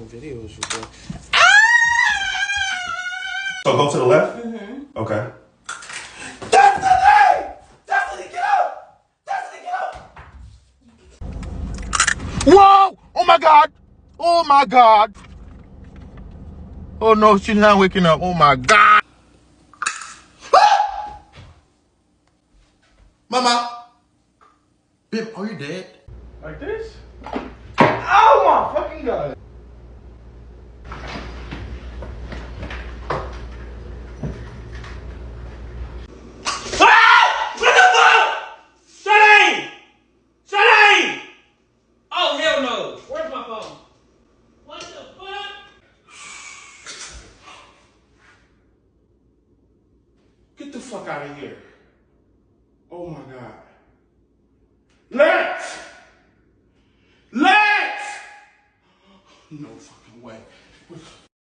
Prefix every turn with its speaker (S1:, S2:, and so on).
S1: videos you do.
S2: So go to the left?
S3: Mm-hmm.
S2: Okay.
S1: Destiny! Destiny, get up! Destiny, get up! Whoa! Oh my God! Oh my God! Oh no, she's not waking up. Oh my God! Mama! Babe, are you dead?
S4: Like this? Oh my fucking God.
S3: What the fuck? Shut Shut Oh, hell no. Where's my phone? What the fuck?
S4: Get the fuck out of here. Oh my God. Lex! Lex! No fucking way.